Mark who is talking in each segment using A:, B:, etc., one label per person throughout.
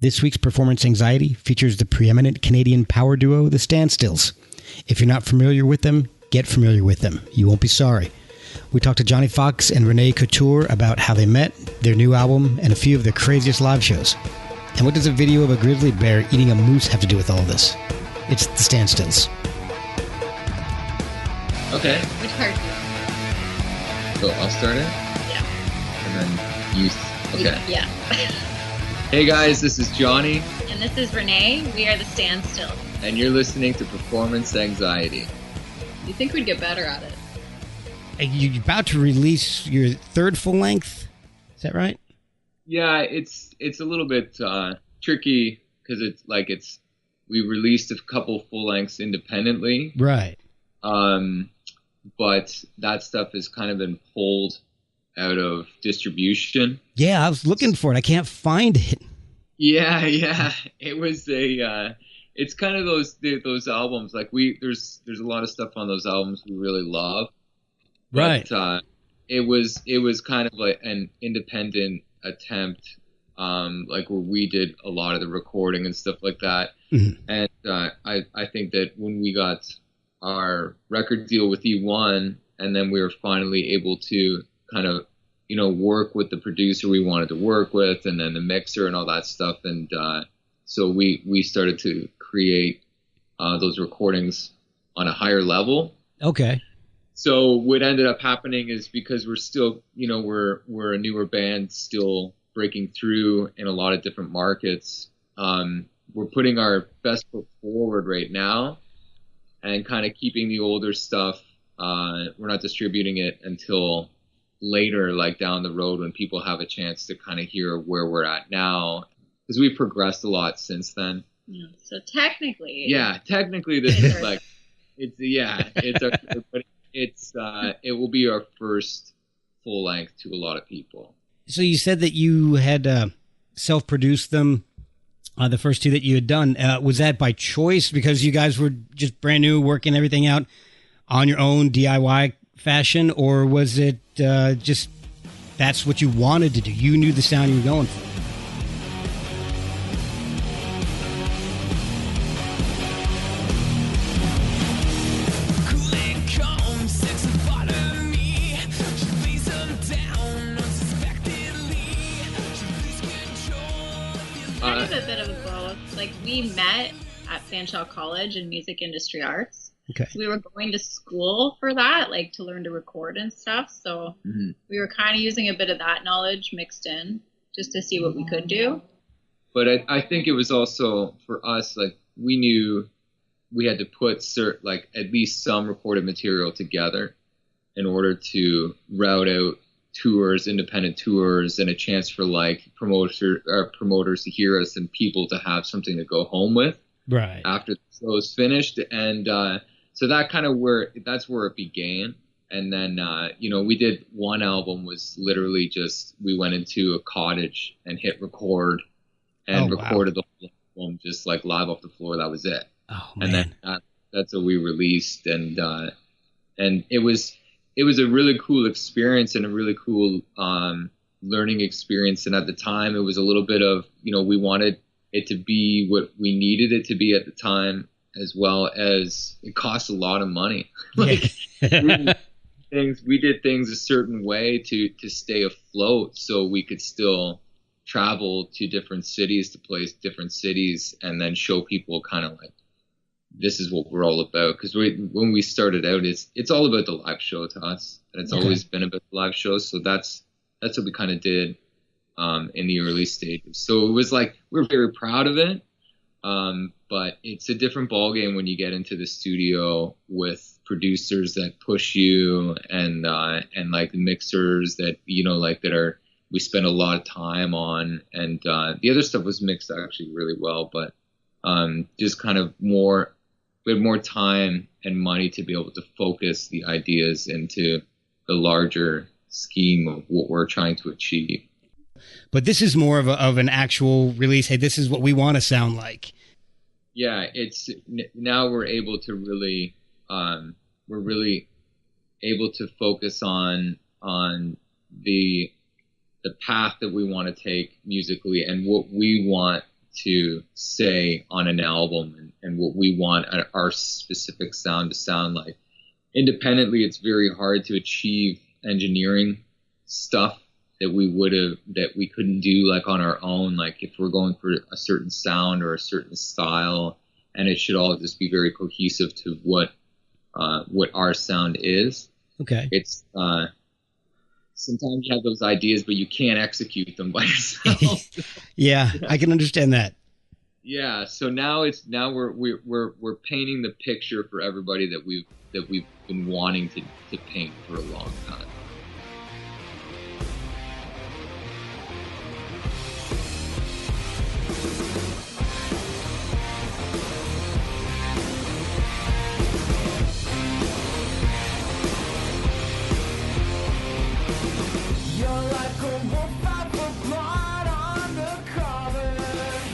A: This week's Performance Anxiety features the preeminent Canadian power duo, the Standstills. If you're not familiar with them, get familiar with them. You won't be sorry. We talked to Johnny Fox and Renee Couture about how they met, their new album, and a few of their craziest live shows. And what does a video of a grizzly bear eating a moose have to do with all this? It's the Standstills.
B: Okay.
C: Which part do you want?
B: So I'll start it?
C: Yeah.
B: And then you... Okay.
C: Yeah.
B: Hey guys, this is Johnny.
C: And this is Renee. We are the Standstills.
B: And you're listening to Performance Anxiety.
C: You think we'd get better at it?
A: You're about to release your third full length? Is that right?
B: Yeah, it's a little bit tricky because we released a couple full lengths independently.
A: Right.
B: But that stuff has kind of been pulled out of distribution.
A: Yeah, I was looking for it. I can't find it.
B: Yeah. It was it's kind of those albums. Like there's a lot of stuff on those albums we really love.
A: Right.
B: But it was kind of like an independent attempt, like where we did a lot of the recording and stuff like that.
A: Mm-hmm.
B: And I think that when we got our record deal with E1, and then we were finally able to kind of, work with the producer we wanted to work with, and then the mixer and all that stuff. And so we started to create those recordings on a higher level.
A: Okay.
B: So what ended up happening is, because we're still, we're a newer band still breaking through in a lot of different markets. We're putting our best foot forward right now and kind of keeping the older stuff. We're not distributing it until later, like down the road, when people have a chance to kind of hear where we're at now, because we've progressed a lot since then.
C: Yeah. So technically.
B: Yeah, technically this is like, it will be our first full length to a lot of people.
A: So you said that you had self-produced them, the first two that you had done. Was that by choice because you guys were just brand new, working everything out on your own DIY fashion, or was it just that's what you wanted to do? You knew the sound you were going for.
C: A bit of both. Like, we met at Fanshawe College in Music Industry Arts.
A: Okay.
C: So we were going to school for that, like to learn to record and stuff. So we were kind of using a bit of that knowledge mixed in just to see what we could do.
B: But I think it was also for us, like, we knew we had to put at least some recorded material together in order to route out tours, independent tours, and a chance for like promoters to hear us and people to have something to go home with
A: right
B: after the show's finished. And so that's where it began. And then we did one album was literally just we went into a cottage and hit record and recorded the whole album just like live off the floor. That was it.
A: Oh man.
B: And then that's what we released. And it was a really cool experience and a really cool learning experience. And at the time, it was a little bit of, we wanted it to be what we needed it to be at the time, as well as it cost a lot of money. Like we did things a certain way to stay afloat so we could still travel to different cities, to place different cities, and then show people kind of like, this is what we're all about. Because when we started out, it's all about the live show to us, and it's always been about the live shows. So that's what we kind of did in the early stages. So it was like we're very proud of it, but it's a different ballgame when you get into the studio with producers that push you and like mixers that we spend a lot of time on, and the other stuff was mixed actually really well, but just kind of we had more time and money to be able to focus the ideas into the larger scheme of what we're trying to achieve.
A: But this is more of an actual release. Hey, this is what we want to sound like.
B: Yeah, now we're able to really, able to focus on the path that we want to take musically and what we want to say on an album and what we want our specific sound to sound like. Independently, it's very hard to achieve engineering stuff that we couldn't do like on our own. Like if we're going for a certain sound or a certain style, and it should all just be very cohesive to what our sound is.
A: Okay.
B: It's sometimes you have those ideas, but you can't execute them by yourself.
A: Yeah, I can understand that.
B: Yeah. So now we're painting the picture for everybody that we've been wanting to paint for a long time.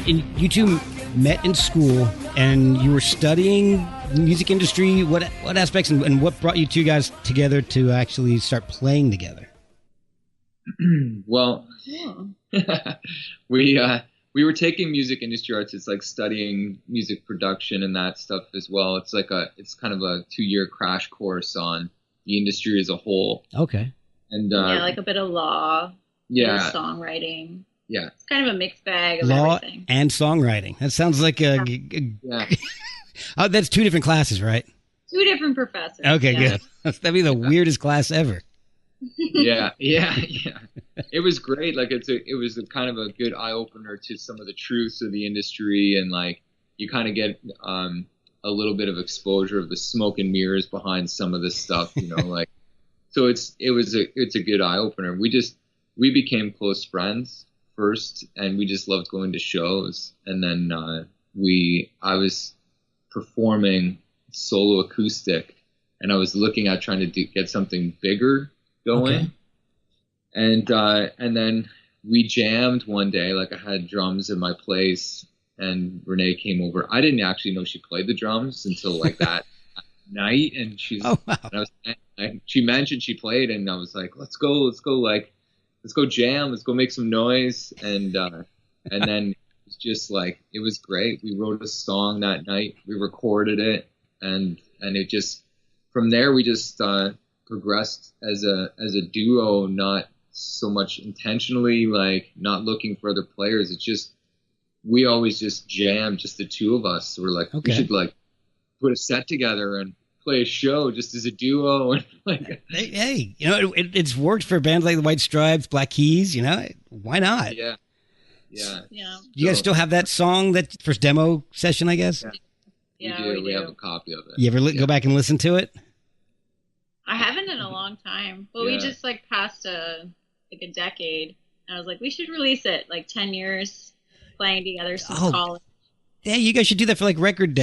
A: And you two met in school, and you were studying the music industry. What aspects and what brought you two guys together to actually start playing together?
B: Well, we were taking music industry arts. It's like studying music production and that stuff as well. It's kind of a 2-year crash course on the industry as a whole.
A: Okay.
C: And like a bit of law.
B: Yeah.
C: Bit of songwriting.
B: Yeah.
C: It's kind of a mixed bag of
A: Law
C: everything.
A: and songwriting. That sounds like
B: Yeah.
A: Oh, that's 2 different classes, right?
C: 2 different professors.
A: Okay,
C: yeah.
A: good. That'd be the weirdest class ever.
B: Yeah. It was great. Like it was a kind of a good eye opener to some of the truths of the industry, and like you kind of get a little bit of exposure of the smoke and mirrors behind some of this stuff, like. So it's a good eye opener. We became close friends first, and we just loved going to shows, and then I was performing solo acoustic, and I was looking at trying to get something bigger going. Okay. And then we jammed one day. Like I had drums in my place, and Renee came over. I didn't actually know she played the drums until like that night, and she mentioned she played, and I was like, let's go jam, let's go make some noise, and then it's just like, it was great. We wrote a song that night, we recorded it, and it just, from there we just progressed as a duo, not so much intentionally, like not looking for other players. It's just, we always just jammed, just the two of us. So we're like, we should like put a set together and play a show just as a duo, and like,
A: hey, it's worked for bands like the White Stripes, Black Keys. Why not?
B: Yeah.
A: You guys still have that song, that first demo session, I guess?
C: Yeah,
B: we have a copy of it.
A: You ever go back and listen to it?
C: I haven't in a long time. Well, we just like passed a decade, and I was like, we should release it. Like 10 years playing together since college.
A: Yeah, you guys should do that for like record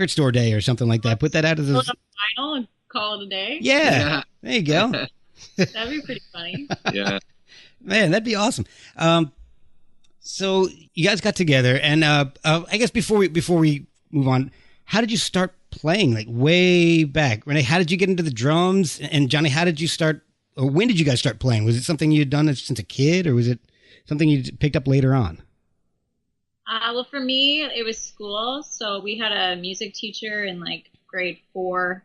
A: store day or something like that. Put that out of the
C: vinyl and call it a day.
A: Yeah. There you go.
C: That'd be pretty funny.
B: Yeah,
A: man, that'd be awesome. So you guys got together, and I guess before we move on, how did you start playing? Like way back, Renee, how did you get into the drums? And Johnny, how did you start? Or when did you guys start playing? Was it something you'd done since a kid, or was it something you picked up later on?
C: Well, for me, it was school. So we had a music teacher in like grade 4,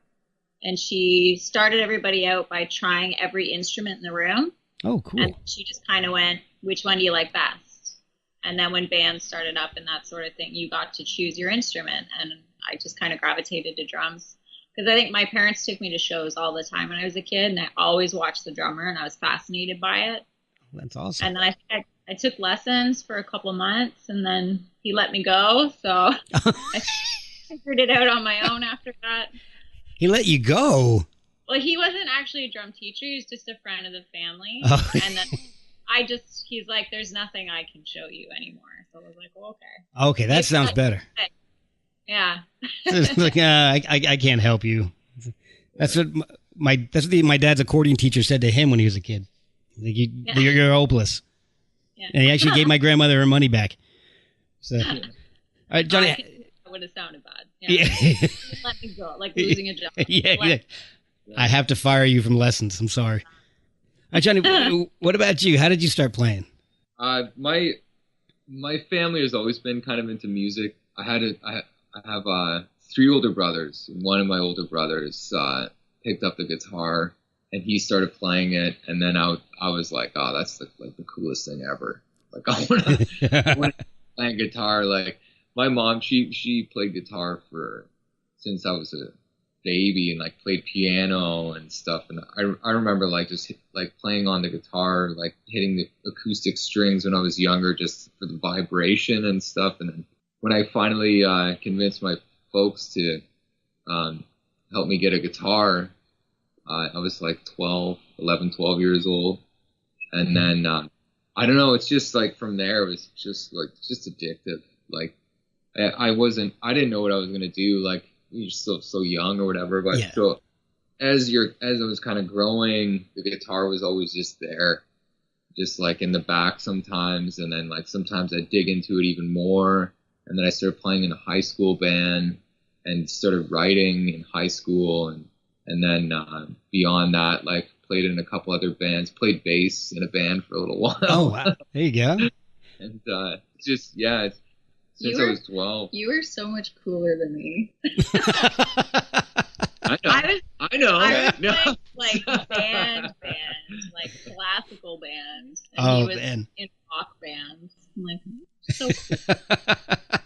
C: and she started everybody out by trying every instrument in the room.
A: Oh, cool.
C: And she just kind of went, which one do you like best? And then when bands started up and that sort of thing, you got to choose your instrument. And I just kind of gravitated to drums, because I think my parents took me to shows all the time when I was a kid, and I always watched the drummer, and I was fascinated by it.
A: That's awesome.
C: And then I took lessons for a couple of months, and then he let me go. So I figured it out on my own after that.
A: He let you go?
C: Well, he wasn't actually a drum teacher. He was just a friend of the family.
A: Oh.
C: And then he's like, there's nothing I can show you anymore. So I was like, well, okay.
A: Okay, that sounds better.
C: Yeah.
A: It's like, I can't help you. That's what my dad's accordion teacher said to him when he was a kid. Like, you're hopeless. Yeah. And he actually gave my grandmother her money back. So, all right, Johnny.
C: That would have sounded bad. Yeah. Let me go, like losing a job.
A: Yeah. I have to fire you from lessons. I'm sorry. All right, Johnny, what about you? How did you start playing?
B: My my family has always been kind of into music. I have 3 older brothers. One of my older brothers picked up the guitar and he started playing it. And then I was like, oh, that's the coolest thing ever. Like I want to play guitar. Like my mom, she played guitar since I was a baby and like played piano and stuff. And I remember like just like playing on the guitar, like hitting the acoustic strings when I was younger, just for the vibration and stuff. And then when I finally convinced my folks to help me get a guitar, I was like 12 years old. And then I don't know, it's just like from there it was just addictive. Like I didn't know what I was gonna do. Like you're still so young or whatever, but so as I was kind of growing, the guitar was always just there, just like in the back sometimes, and then like sometimes I'd dig into it even more, and then I started playing in a high school band and started writing in high school, and then beyond that, like played in a couple other bands, played bass in a band for a little while.
A: Oh wow, there you go.
B: And just since I was 12.
C: You were so much cooler than me.
B: I know.
C: I was like band, like classical bands. And he was in rock bands. I'm like, so cool.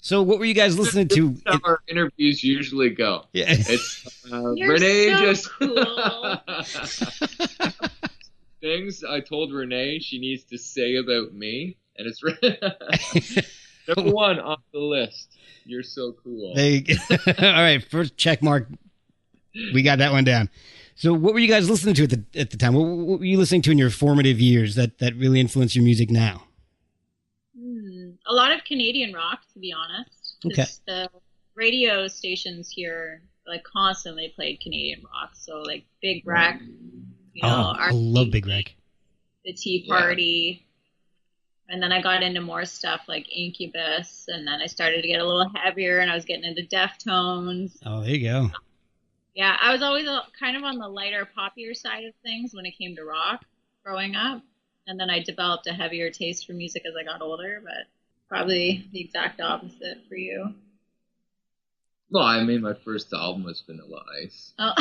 A: So what were you guys listening to?
B: That's how our interviews usually go.
A: Yeah.
B: It's
C: You're
B: Renee
C: so
B: just
C: cool.
B: things I told Renee she needs to say about me, and it's number 1 off the list. You're so cool.
A: All right, first check mark. We got that one down. So what were you guys listening to at the time? What were you listening to in your formative years that really influenced your music now?
C: A lot of Canadian rock, to be honest.
A: Okay.
C: The radio stations here like constantly played Canadian rock. So like Big Wreck,
A: I love Big Wreck.
C: The Tea Party. Yeah. And then I got into more stuff like Incubus, and then I started to get a little heavier, and I was getting into Deftones.
A: Oh, there you go.
C: Yeah, I was always kind of on the lighter, poppier side of things when it came to rock growing up. And then I developed a heavier taste for music as I got older, but probably the exact opposite for you.
B: Well, I mean, my first album was Vanilla Ice.
C: Oh.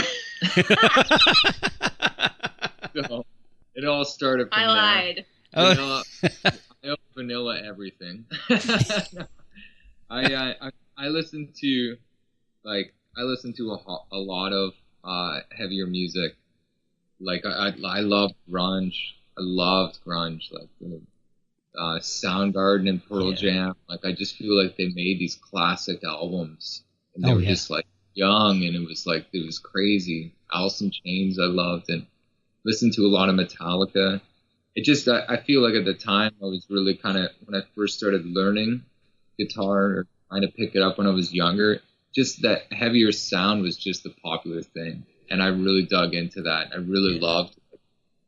B: So it all started from
C: I lied.
B: Vanilla, vanilla everything. I listened to a lot of heavier music. Like I loved grunge. I loved grunge, like Soundgarden and Pearl Jam. Like I just feel like they made these classic albums, and they were just like young, and it was crazy. Alice in Chains I loved, and listened to a lot of Metallica. It just I feel like at the time I was really kind of, when I first started learning guitar or trying to pick it up when I was younger, just that heavier sound was just the popular thing, and I really dug into that. I really loved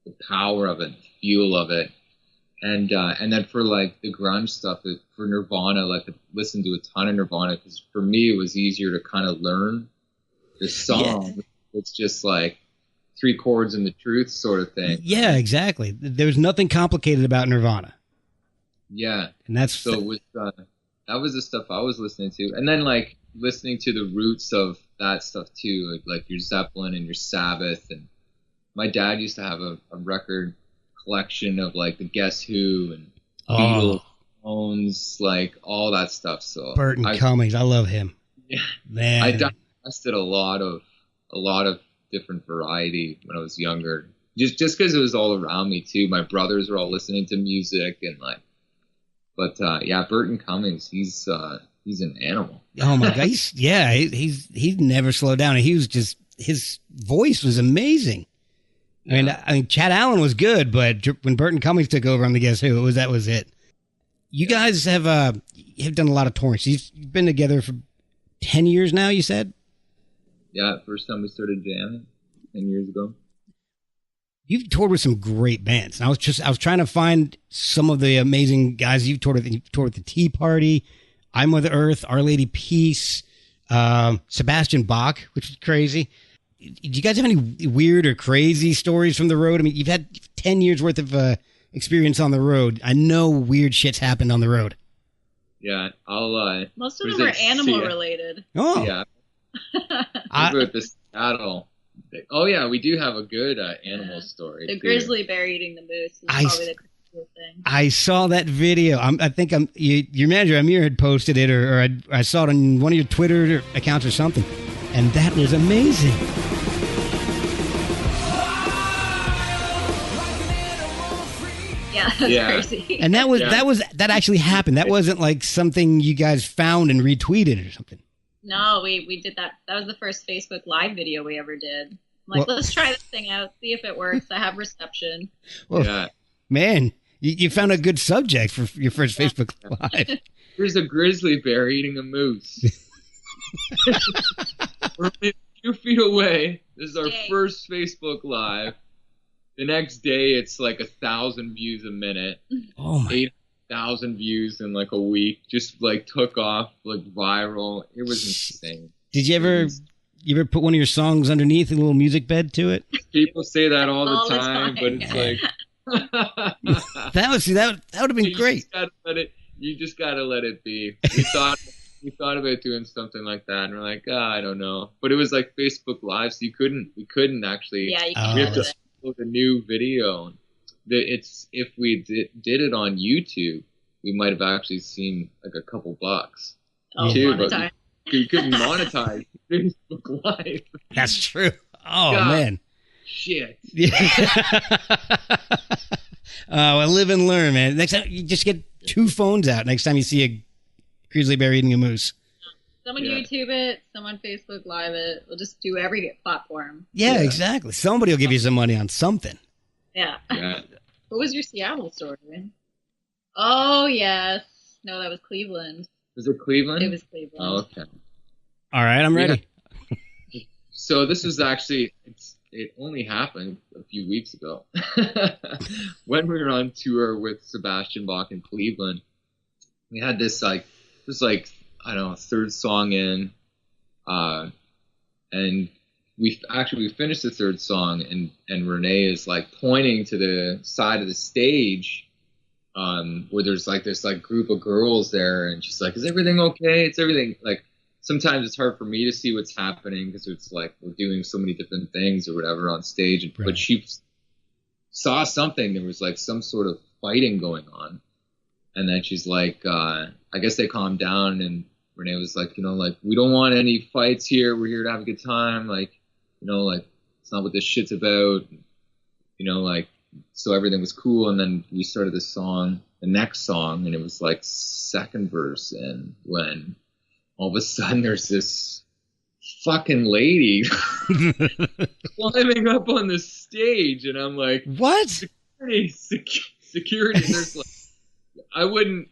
B: the power of it, the feel of it, and then for like the grunge stuff, for Nirvana, like I listened to a ton of Nirvana because for me it was easier to kind of learn the song. Yeah. It's just like 3 chords and the truth sort of thing.
A: Yeah, exactly. There's nothing complicated about Nirvana.
B: Yeah,
A: and that's
B: so it was, that was the stuff I was listening to, and then like listening to the roots of that stuff too, like your Zeppelin and your Sabbath. And my dad used to have a record collection of like the Guess Who and Beatles, Stones, like all that stuff. So
A: Burton Cummings, I love him.
B: Yeah,
A: man.
B: I digested a lot of different variety when I was younger. Just because it was all around me too. My brothers were all listening to music and like, but yeah, Burton Cummings, he's an animal.
A: Oh my God, he's never slowed down. And he was just, his voice was amazing. Yeah. I mean, Chad Allen was good, but when Burton Cummings took over on the Guess Who, that was it. You guys have done a lot of touring. So you've been together for 10 years now, you said?
B: Yeah, first time we started jamming 10 years ago.
A: You've toured with some great bands. And I was trying to find some of the amazing guys you've toured with. You toured with the Tea Party, I'm With Earth, Our Lady Peace, Sebastian Bach, which is crazy. Do you guys have any weird or crazy stories from the road? I mean, you've had 10 years worth of experience on the road. I know weird shit's happened on the road.
B: Yeah, I'll.
C: Most of them are animal related.
A: Oh,
B: yeah. About the Seattle. Oh yeah, we do have a good animal story.
C: The
B: too.
C: grizzly bear eating the moose is probably the craziest thing.
A: I saw that video. I think your manager Amir had posted it, or I saw it on one of your Twitter accounts or something, and that was amazing.
C: Yeah, that's crazy.
A: And that actually happened. That wasn't like something you guys found and retweeted or something.
C: No, we did that. That was the first Facebook Live video we ever did. I'm like, let's try this thing out, see if it works. I have reception.
A: Well, man, you found a good subject for your first Facebook Live.
B: Here's a grizzly bear eating a moose. We're a few feet away. This is our first Facebook Live. The next day, it's like 1,000 views a minute.
A: Oh my!
B: 8,000 views in like a week. Just like took off like viral. It was insane.
A: Did you ever put one of your songs underneath a little music bed to it?
B: People say that all the time, but it's like
A: that would have been great.
B: You just gotta let it be. We thought about doing something like that, and we're like, I don't know. But it was like Facebook Live, so we couldn't actually.
C: Yeah, you
B: we have to upload a new video. If we did it on YouTube, we might have actually seen like a couple bucks. Too, but you couldn't monetize Facebook Live.
A: That's true. Oh man.
B: Shit.
A: Yeah. Well, live and learn, man. Next time you just get 2 phones out. Next time you see a grizzly bear eating a moose.
C: Someone YouTube it, someone Facebook Live it. We'll just do every platform.
A: Yeah, exactly. Somebody will give you some money on something.
C: Yeah. What was your Seattle story? Oh, yes. No, that was Cleveland.
B: Was it Cleveland?
C: It was Cleveland.
B: Oh, okay.
A: All right, I'm ready.
B: So this was actually, it only happened a few weeks ago. When we were on tour with Sebastian Bach in Cleveland, we had this I don't know, 3rd song in, and we finished the 3rd song, and Renee is like pointing to the side of the stage, where there's like this like group of girls there, and she's like, "Is everything okay? It's everything." Like sometimes it's hard for me to see what's happening because it's like we're doing so many different things or whatever on stage,
A: right.
B: But she saw something. There was like some sort of fighting going on, and then she's like, I guess they calmed down, and Renee was like, like, we don't want any fights here. We're here to have a good time. Like, like it's not what this shit's about. Like, so everything was cool. And then we started the next song, and it was like 2nd verse. And when all of a sudden there's this fucking lady climbing up on the stage, and I'm like,
A: what?
B: Security. There's like, I wouldn't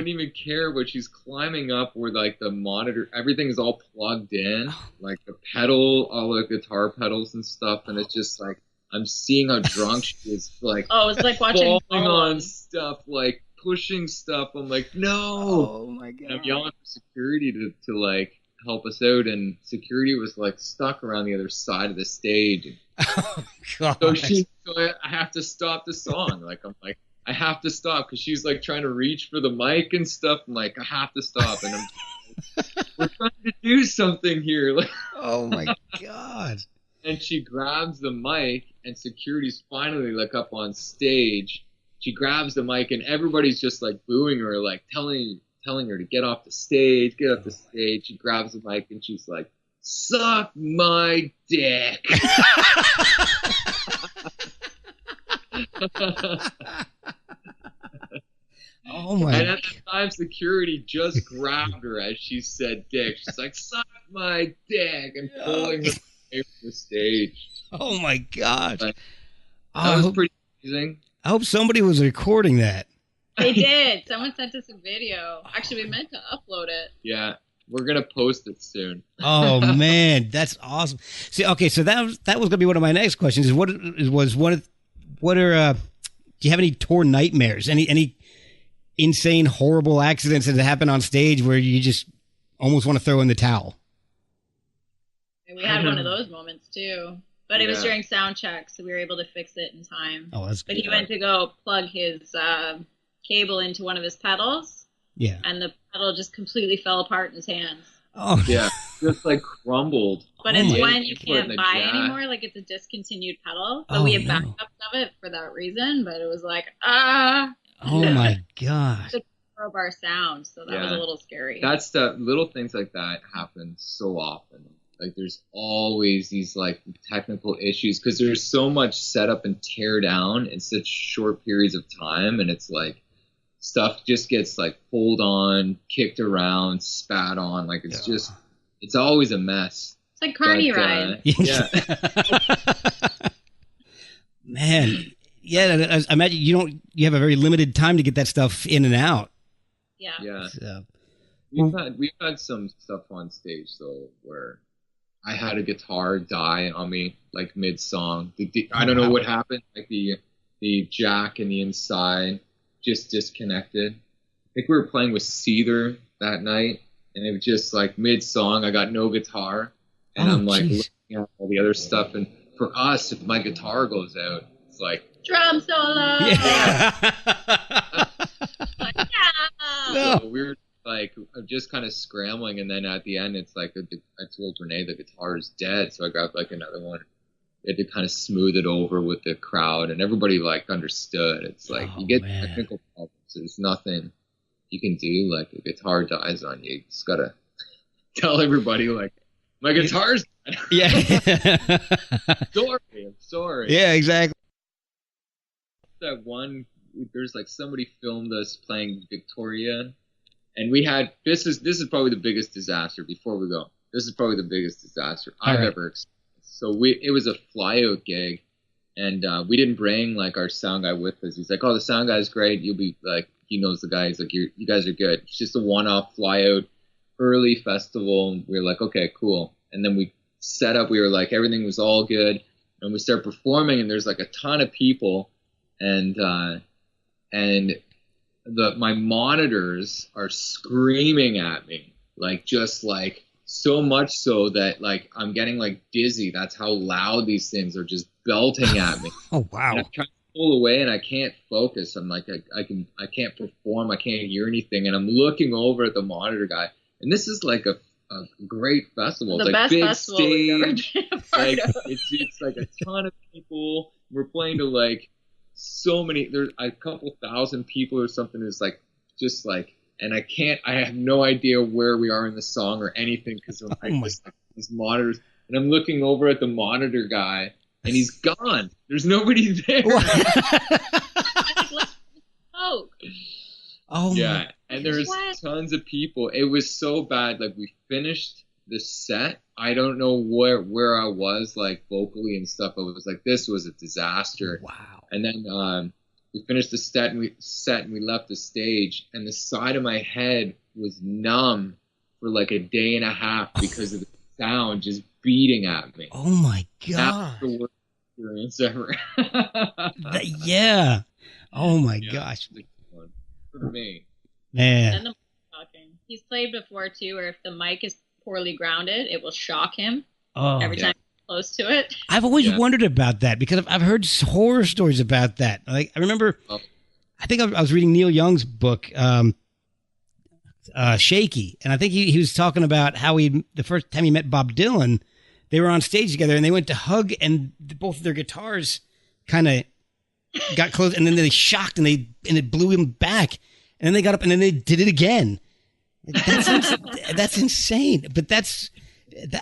B: even care, but she's climbing up where like the monitor, everything is all plugged in, like the pedal, all the guitar pedals and stuff, and it's just like I'm seeing how drunk she is, like
C: it's like watching
B: falling on stuff, like pushing stuff. I'm like, no!
A: Oh my god!
B: And I'm yelling for security to like help us out, and security was like stuck around the other side of the stage.
A: Oh god!
B: So I have to stop the song. Like I'm like, I have to stop because she's like trying to reach for the mic and stuff. I'm like, I have to stop, and we're trying to do something here. Like,
A: oh my god!
B: And she grabs the mic, and security's finally like up on stage. She grabs the mic, and everybody's just like booing her, like telling her to get off the stage, get off the stage. She grabs the mic, and she's like, "Suck my dick."
A: Oh my!
B: And at the time, security just grabbed her as she said "dick." She's like, "Suck my dick," and pulling her away from the stage.
A: Oh my god!
B: That was pretty amazing.
A: I hope somebody was recording that.
C: They did. Someone sent us a video. Actually, we meant to upload it.
B: Yeah, we're gonna post it soon.
A: Oh man, that's awesome. See, okay, so that was gonna be one of my next questions. Is what are do you have any tour nightmares? Any insane, horrible accidents that happen on stage where you just almost want to throw in the towel?
C: And we had one of those moments too. But it was
B: Yeah.
C: during sound check, so we were able to fix it in time.
A: Oh, that's
C: But
A: good.
C: he went to go plug his cable into one of his pedals,
A: Yeah.
C: and the pedal just completely fell apart in his hands.
A: Oh,
B: Yeah, just like crumbled.
C: But
A: Oh
C: it's
A: my-
C: one you
B: Put it in
C: can't
B: the
C: buy
B: jack.
C: anymore. Like, it's a discontinued pedal. So
A: Oh,
C: we have
A: no.
C: backups of it for that reason. But it was like,
A: Oh my gosh.
C: of our sound. So that was a
B: Yeah.
C: little scary.
B: That's the little things like that happen so often. Like there's always these like technical issues because there's so much setup and tear down in such short periods of time, and it's like stuff just gets like pulled on, kicked around, spat on. Like it's just, it's always a mess.
C: It's like carny
B: But,
C: ride.
B: Yeah.
A: Man, yeah. I imagine you have a very limited time to get that stuff in and out.
C: Yeah.
B: Yeah.
A: So,
B: We've had some stuff on stage though where I had a guitar die on me like mid song. I don't know what happened. Like the jack and the inside just disconnected. I think we were playing with Seether that night, and it was just like mid song. I got no guitar, and I'm like
A: geez.
B: looking at all the other stuff. And for us, if my guitar goes out, it's like
C: Drum solo.
A: yeah.
C: Like, yeah.
A: No.
B: so we were like just kind of scrambling, and then at the end, it's like I told Renee the guitar is dead, so I grabbed like another one. We had to kind of smooth it over with the crowd, and everybody like understood. It's like
A: Oh,
B: you get
A: man.
B: technical problems. There's nothing you can do. Like a guitar dies on you. You just gotta tell everybody like my guitar's dead.
A: Yeah.
B: I'm sorry.
A: Yeah, exactly.
B: That one, there's like somebody filmed us playing Victoria, and we had this is probably the biggest disaster. Before we go, this is probably the biggest disaster I've ever experienced. So it was a flyout gig, and we didn't bring like our sound guy with us. He's like, "Oh, the sound guy's great. You'll be like," he knows the guy. He's like, "You guys are good." It's just a one-off flyout, early festival. And we were like, "Okay, cool." And then we set up. We were like, everything was all good, and we start performing. And there's like a ton of people, and my monitors are screaming at me, like just like. So much so that like I'm getting like dizzy. That's how loud these things are just belting at me.
A: Oh wow.
B: And I'm trying to pull away and I can't focus. I'm like I can't perform. I can't hear anything. And I'm looking over at the monitor guy. And this is like a great festival.
C: The
B: It's like
C: best
B: big
C: festival we've ever
B: stage.
C: been a part
B: Like
C: of.
B: it's like a ton of people. We're playing to like so many. There's a couple thousand people or something. It's like just like. And I have no idea where we are in the song or anything because just like these monitors. And I'm looking over at the monitor guy, and he's gone. There's nobody there.
C: Oh,
A: Oh
B: Yeah, and there's
C: What?
B: tons of people. It was so bad. Like we finished the set. I don't know where I was like vocally and stuff. I was like, this was a disaster.
A: wow.
B: And then we finished the set and we left the stage, and the side of my head was numb for like a day and a half because of the sound just beating at me.
A: Oh my
B: That
A: god.
B: was the worst experience ever.
A: Yeah. Oh my
B: Yeah,
A: gosh.
B: it was fun for me.
A: Man.
C: and the mic talking. He's played before too, where if the mic is poorly grounded, it will shock him
A: Oh.
C: every time he's close to it.
A: I've always
B: Yeah.
A: wondered about that because I've heard horror stories about that. Like I remember,
B: Oh.
A: I think I was reading Neil Young's book, Shaky, and I think he was talking about how the first time he met Bob Dylan, they were on stage together and they went to hug, and both of their guitars kind of got close, and then they shocked and it blew him back, and then they got up and then they did it again. Like, that's insane. But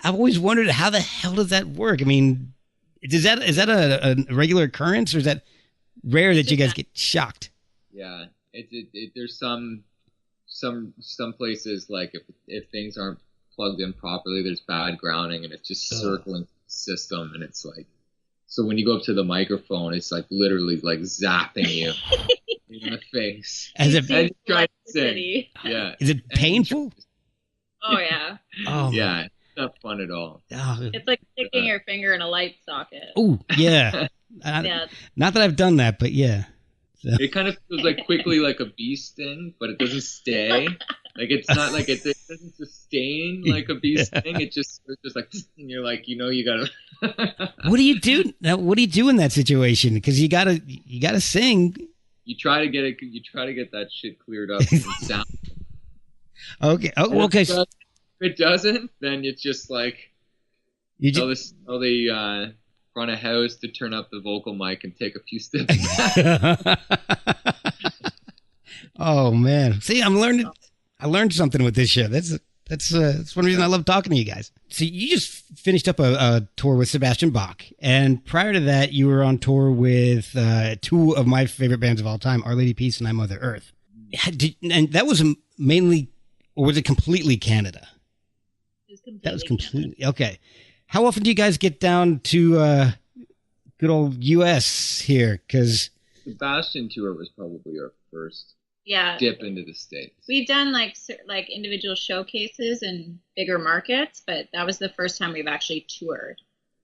A: I've always wondered, how the hell does that work? I mean, is that a regular occurrence, or is that rare that you guys get shocked?
B: Yeah, there's some places like if things aren't plugged in properly, there's bad grounding and it's just circling the system, and it's like, so when you go up to the microphone, it's like literally like zapping you in the face.
A: As
B: And
A: it,
B: you try to sing.
C: Electricity.
B: Yeah.
A: is it painful?
C: Oh yeah,
A: Oh
B: Yeah, it's not fun at all.
A: Oh,
C: it's like sticking your finger in a light socket.
A: ooh, yeah.
C: Yeah,
A: Not that I've done that, but yeah.
B: It kind of feels like quickly like a bee sting, but it doesn't stay. Like it's not like it doesn't sustain like a beast thing. It's just like, and you're like, you gotta.
A: What do you do now? What do you do in that situation? Because you gotta sing.
B: You try to get it. You try to get that shit cleared up and sound.
A: Okay. Oh, okay.
B: If it doesn't, then it's just like tell the front of house to turn up the vocal mic and take a few steps back.
A: Oh man! See, I learned something with this show. That's one reason I love talking to you guys. So you just finished up a tour with Sebastian Bach, and prior to that, you were on tour with two of my favorite bands of all time, Our Lady Peace and I Mother Earth. And that was mainly, or was it completely Canada? That was completely okay. How often do you guys get down to good old U.S. here? Because
B: Sebastian tour was probably our first dip into the States.
C: We've done like individual showcases in bigger markets, but that was the first time we've actually toured.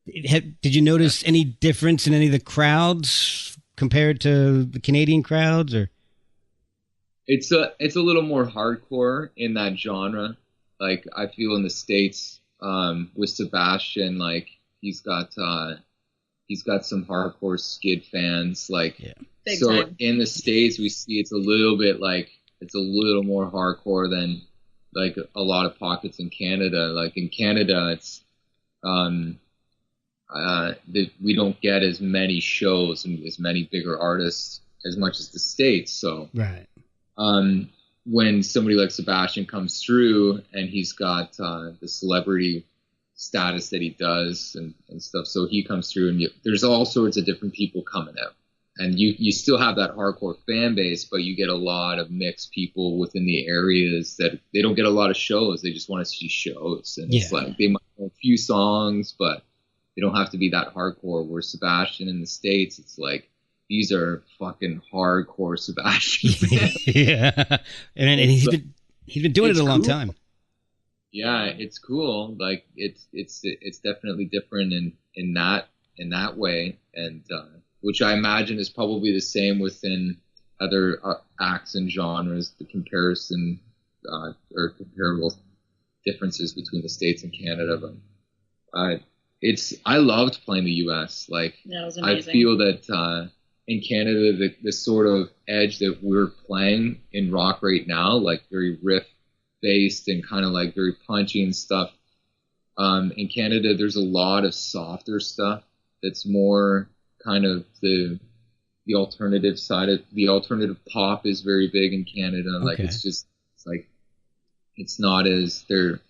A: Did you notice any difference in any of the crowds compared to the Canadian crowds, or?
B: It's a little more hardcore in that genre. Like I feel in the States, with Sebastian, like he's got some hardcore Skid fans, like. Yeah.
C: Big
B: so
C: time.
B: In the States, we see it's a little more hardcore than like a lot of pockets in Canada. Like in Canada, it's we don't get as many shows and as many bigger artists as much as the States. So
A: right.
B: When somebody like Sebastian comes through and he's got the celebrity status that he does and stuff, so he comes through and there's all sorts of different people coming out. And you still have that hardcore fan base, but you get a lot of mixed people within the areas that they don't get a lot of shows. They just want to see shows. And it's like they might know a few songs, but they don't have to be that hardcore. Where Sebastian in the States, it's like, these are fucking hardcore Sebastian fans.
A: Yeah. And he's been doing it a long time.
B: Yeah, it's cool. Like it's definitely different in that way. And, which I imagine is probably the same within other acts and genres, the comparison or comparable differences between the States and Canada. But I loved playing the U.S. Like
C: that was amazing.
B: I feel that in Canada, the sort of edge that we're playing in rock right now, like very riff based and kind of like very punchy and stuff. In Canada, there's a lot of softer stuff that's more kind of the alternative side of the alternative pop is very big in Canada. Okay. Like it's not as there's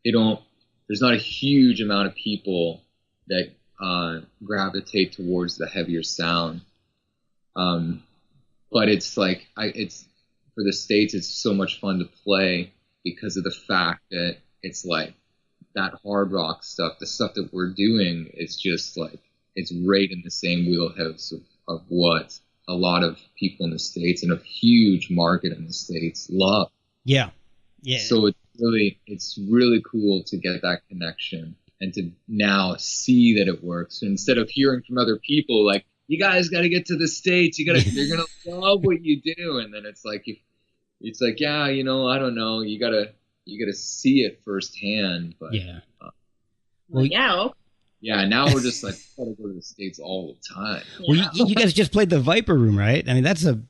B: not a huge amount of people that gravitate towards the heavier sound. But it's like it's for the States, it's so much fun to play because of the fact that it's like that hard rock stuff, the stuff that we're doing, it's just like it's right in the same wheelhouse of what a lot of people in the States and a huge market in the States love.
A: Yeah.
B: So it's really cool to get that connection and to now see that it works. So instead of hearing from other people like, you guys got to get to the States, you're gonna love what you do, and then it's like yeah, I don't know, you gotta see it firsthand. But yeah, now we're just like, gotta go to the States all the time.
A: Well, you guys just played the Viper Room, right? I mean, that's a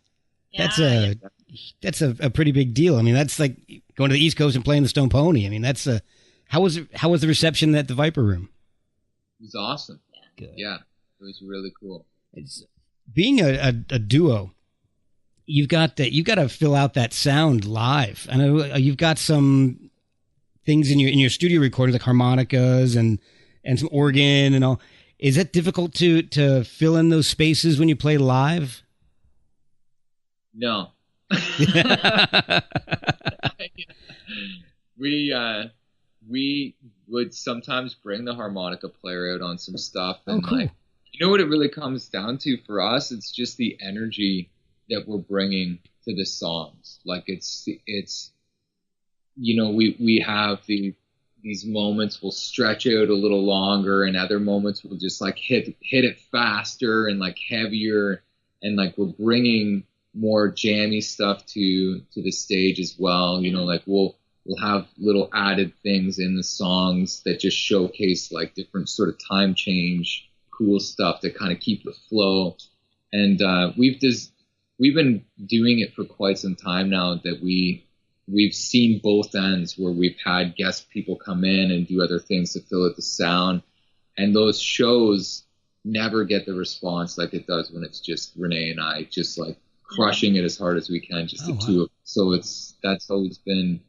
A: pretty big deal. I mean, that's like going to the East Coast and playing the Stone Pony. I mean, how was the reception at the Viper Room?
B: It was awesome.
A: Good.
B: Yeah, it was really cool.
A: It's being a duo. You've got to fill out that sound live. I know you've got some things in your studio recordings like harmonicas and some organ and all. Is it difficult to fill in those spaces when you play live?
B: No. We would sometimes bring the harmonica player out on some stuff, and
A: cool.
B: You know what it really comes down to for us? It's just the energy that we're bringing to the songs. Like it's we have these moments will stretch out a little longer, and other moments will just like hit it faster and like heavier, and like we're bringing more jammy stuff to the stage as well. You know, like we'll have little added things in the songs that just showcase like different sort of time change, cool stuff to kind of keep the flow. And we've been doing it for quite some time now that we've seen both ends, where we've had guest people come in and do other things to fill out the sound, and those shows never get the response like it does when it's just Renee and I just like crushing it as hard as we can, just the two of us. So that's always been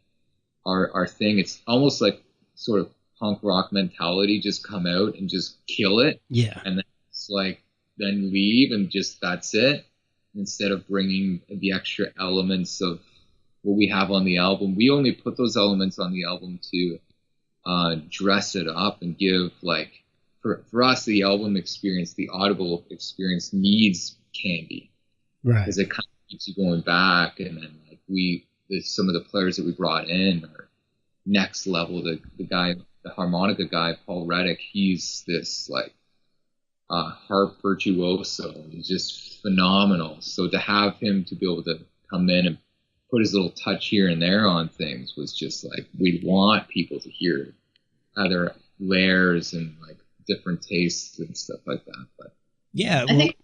B: our thing. It's almost like sort of punk rock mentality, just come out and just kill it.
A: Yeah.
B: And then it's like, then leave and just, that's it. Instead of bringing the extra elements of what we have on the album. We only put those elements on the album to dress it up and give, like, for us, the album experience, the audible experience needs candy.
A: Right.
B: Because it kind of keeps you going back. And then, like, some of the players that we brought in are next level. The guy, the harmonica guy, Paul Reddick, he's this, like, harp virtuoso. He's just phenomenal. So to have him to be able to come in and put his little touch here and there on things was just like, we want people to hear other layers and like different tastes and stuff like that. But
A: yeah,
C: I think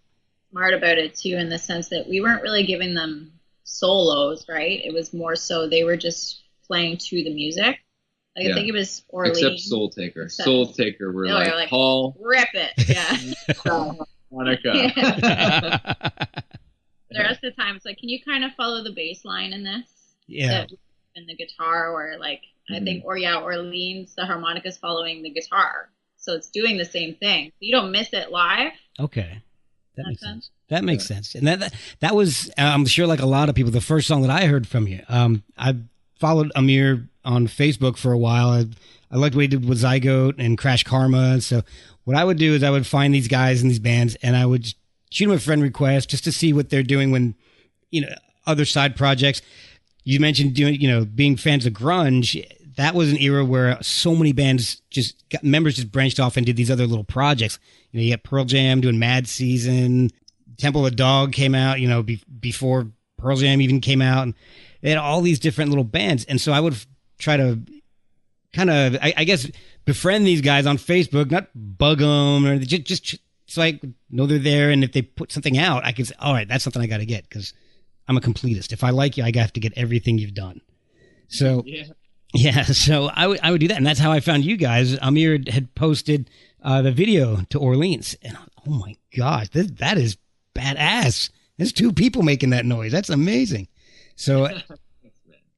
C: smart about it too, in the sense that we weren't really giving them solos, right? It was more so they were just playing to the music. Like, yeah. I think it was Orlean.
B: Except Soul Taker. Soul Taker, we're like, Paul,
C: rip it. Yeah.
B: Monica.
C: Yeah. The rest of the time, it's like, can you kind of follow the bass line in this?
A: Yeah.
C: In the guitar, or like, I think, Orleans, the harmonica's following the guitar. So it's doing the same thing. You don't miss it live.
A: Okay. That makes sense. That makes sense. And that was, I'm sure, like a lot of people, the first song that I heard from you. I followed Amir on Facebook for a while. I liked what he did with Zygote and Crash Karma. So what I would do is I would find these guys in these bands and I would shoot them a friend request just to see what they're doing when, other side projects. You mentioned being fans of grunge. That was an era where so many bands members just branched off and did these other little projects. You got Pearl Jam doing Mad Season. Temple of the Dog came out, before Pearl Jam even came out. And they had all these different little bands. And so I would try to kind of, I guess, befriend these guys on Facebook, not bug them, or just so I know they're there. And if they put something out, I can say, all right, that's something I got to get, because I'm a completist. If I like you, I have to get everything you've done. So, yeah, so I would do that. And that's how I found you guys. Amir had posted the video to Orleans. And oh my gosh, that is badass. There's two people making that noise. That's amazing. So,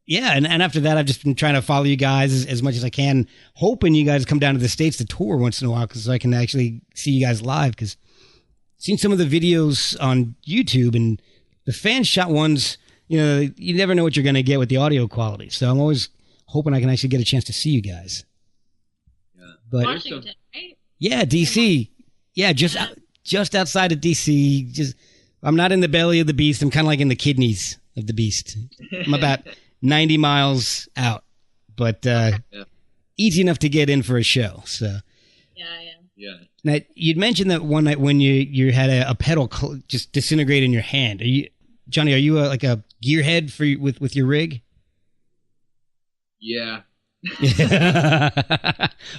A: yeah, and after that, I've just been trying to follow you guys as much as I can, hoping you guys come down to the States to tour once in a while, so I can actually see you guys live, because I've seen some of the videos on YouTube, and the fan shot ones, you never know what you're going to get with the audio quality. So I'm always hoping I can actually get a chance to see you guys.
B: Yeah.
C: But Washington, right?
A: Yeah, DC. Yeah, just outside of DC. I'm not in the belly of the beast. I'm kind of like in the kidneys of the beast. I'm about 90 miles out, but easy enough to get in for a show. So
B: yeah.
A: Now, you'd mentioned that one night when you had a pedal just disintegrate in your hand. Johnny, are you like a gearhead with your rig?
B: Yeah.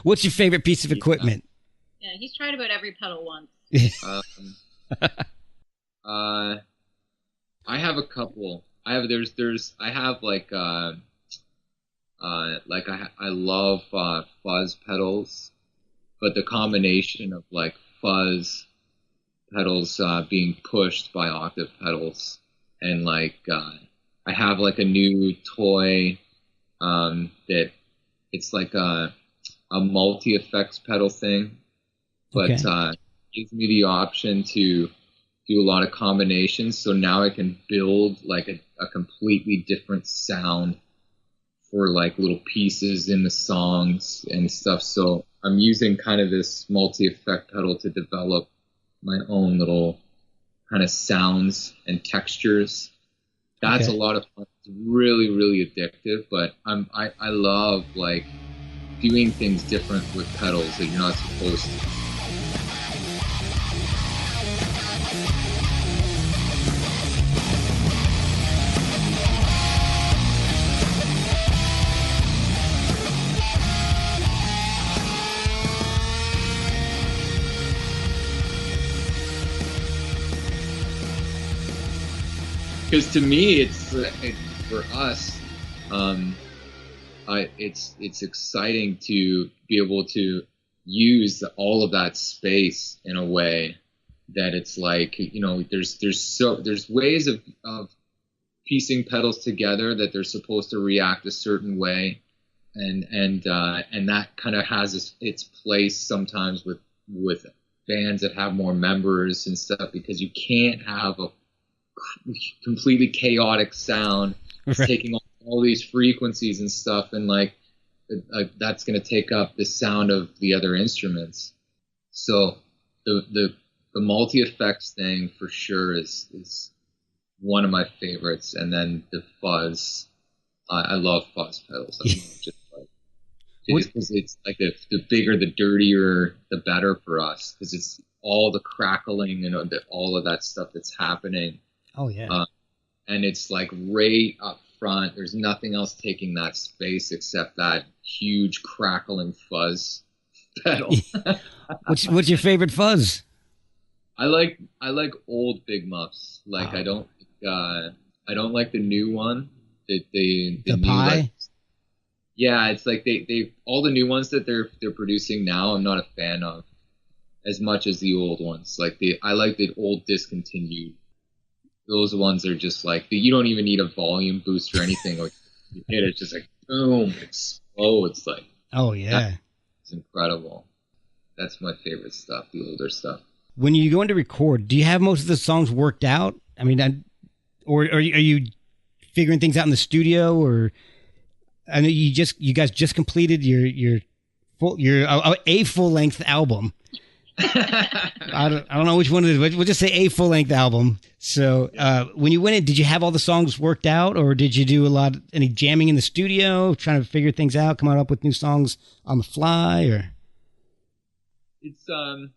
A: What's your favorite piece of equipment?
C: Yeah, he's tried about every pedal once.
B: I have a couple. I have I love fuzz pedals, but the combination of like fuzz pedals being pushed by octave pedals, and like I have like a new toy that it's like a multi effects pedal thing, but gives me the option to do a lot of combinations. So now I can build like a completely different sound for like little pieces in the songs and stuff. So I'm using kind of this multi-effect pedal to develop my own little kind of sounds and textures. That's a lot of fun. It's really, really addictive, but I love like doing things different with pedals that you're not supposed to. to me, it's for us. It's exciting to be able to use all of that space in a way that it's like, there's ways of piecing pedals together that they're supposed to react a certain way, and that kind of has its place sometimes with bands that have more members and stuff, because you can't have a completely chaotic sound taking all these frequencies and stuff, and like that's going to take up the sound of the other instruments. So the multi effects thing for sure is one of my favorites, and then the fuzz. I love fuzz pedals. Because it's like the bigger, the dirtier, the better for us, because it's all the crackling and all of that stuff that's happening.
A: Oh yeah.
B: And it's like right up front. There's nothing else taking that space except that huge crackling fuzz pedal.
A: What's your favorite fuzz?
B: I like old Big Muffs. Like I don't like the new one. The new,
A: pie.
B: Like, yeah, it's like they all the new ones that they're producing now, I'm not a fan of as much as the old ones. Like I like the old discontinued. Those ones are just like you don't even need a volume boost or anything. Like you hit it, just like boom, explodes. Like,
A: oh yeah,
B: it's incredible. That's my favorite stuff, the older stuff.
A: When you go in to record, do you have most of the songs worked out? I mean, or are you figuring things out in the studio? Or I know you guys just completed your full length album. I don't know which one it is, but we'll just say a full length album. So when you went in, did you have all the songs worked out, or did you do any jamming in the studio, trying to figure things out, coming up with new songs on the fly? Or
B: it's kind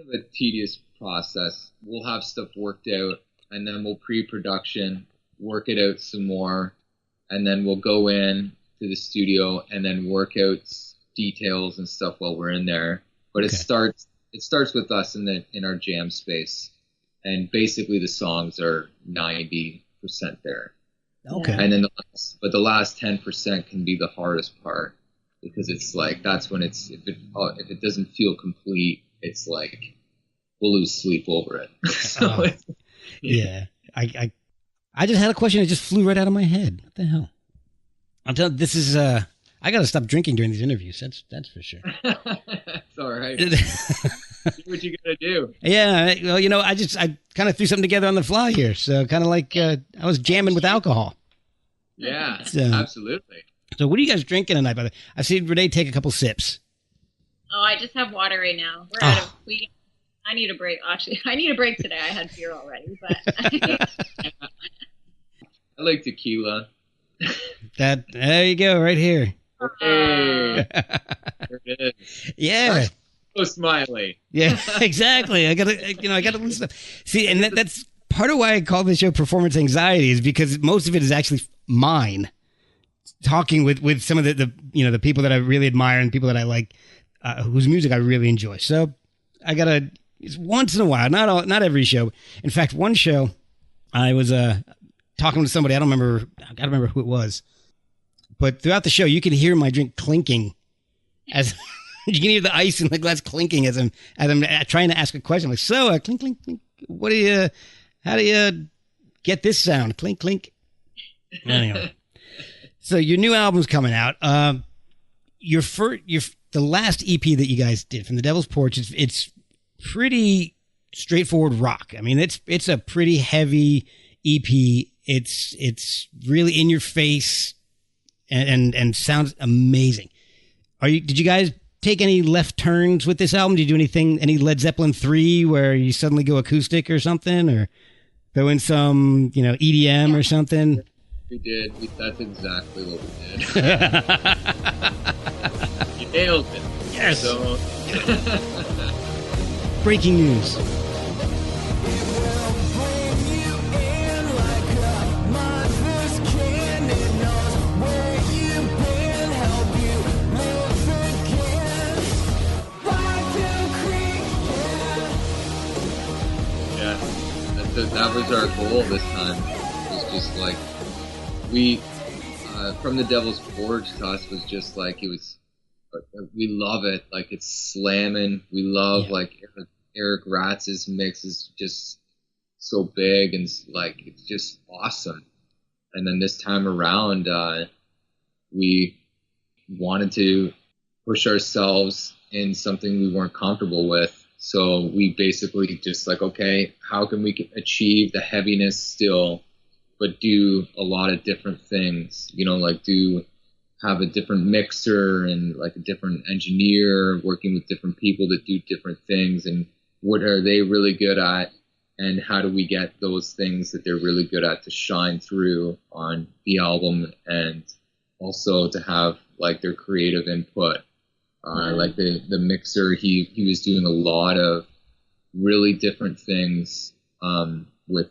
B: of a tedious process. We'll have stuff worked out, and then we'll pre-production, work it out some more, and then we'll go in to the studio and then work out details and stuff while we're in there. But okay. It starts with us in our jam space, and basically the songs are 90% there.
A: Okay.
B: And then the last 10% can be the hardest part, because it's like that's when if it doesn't feel complete, it's like we'll lose sleep over it. So
A: yeah. I just had a question that just flew right out of my head. What the hell? I'm telling you, this is I got to stop drinking during these interviews. That's for sure.
B: It's all right. Do what you got to do.
A: Yeah. Well, I kind of threw something together on the fly here. So kind of like I was jamming with alcohol.
B: Yeah, absolutely.
A: So what are you guys drinking tonight, by the way? I've seen Renee take a couple sips.
C: Oh, I just have water right now. We're out of I need a break. Actually, I need a break today. I had beer already, but
B: I like tequila.
A: There you go, right here.
B: Hey, there it is.
A: Yeah.
B: So smiley.
A: Yeah, exactly. I gotta listen. See, and that's part of why I call this show Performance Anxiety, is because most of it is actually mine. Talking with some of the people that I really admire and people that I like, whose music I really enjoy. So I gotta, once in a while, not every show. In fact, one show I was talking to somebody. I gotta remember who it was. But throughout the show, you can hear my drink clinking, as you can hear the ice in the glass clinking as I'm trying to ask a question. I'm like, so clink clink clink. How do you get this sound? Clink clink. Anyway, so your new album's coming out. The last EP that you guys did, From the Devil's Porch, it's pretty straightforward rock. I mean, it's a pretty heavy EP. It's really in your face and sounds amazing. Did you guys take any left turns with this album? Did you do any Led Zeppelin 3 where you suddenly go acoustic or something, or throw in some, EDM or something?
B: We did. That's exactly what we did. You nailed it.
A: Yes.
B: So.
A: Breaking news.
B: That was our goal this time. It was just like we from the Devil's Forge to us was just like it was. We love it. Like it's slamming. We love like Eric Ratz's mix is just so big and like it's just awesome. And then this time around, we wanted to push ourselves in something we weren't comfortable with. So we basically just like, okay, how can we achieve the heaviness still, but do a lot of different things? You know, like have a different mixer and like a different engineer working with different people that do different things, and what are they really good at, and how do we get those things that they're really good at to shine through on the album, and also to have like their creative input. Like the mixer, he was doing a lot of really different things with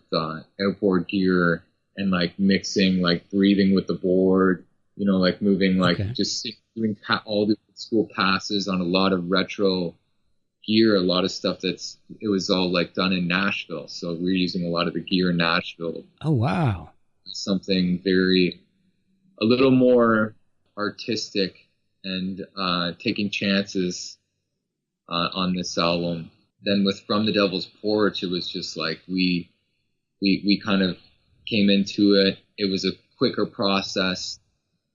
B: outboard gear and like mixing, like breathing with the board, you know, like moving, like just doing all the school passes on a lot of retro gear, a lot of stuff it was all like done in Nashville. So we're using a lot of the gear in Nashville.
A: Oh, wow.
B: Something a little more artistic and taking chances on this album. Then with From the Devil's Porch, it was just like we kind of came into it. It was a quicker process,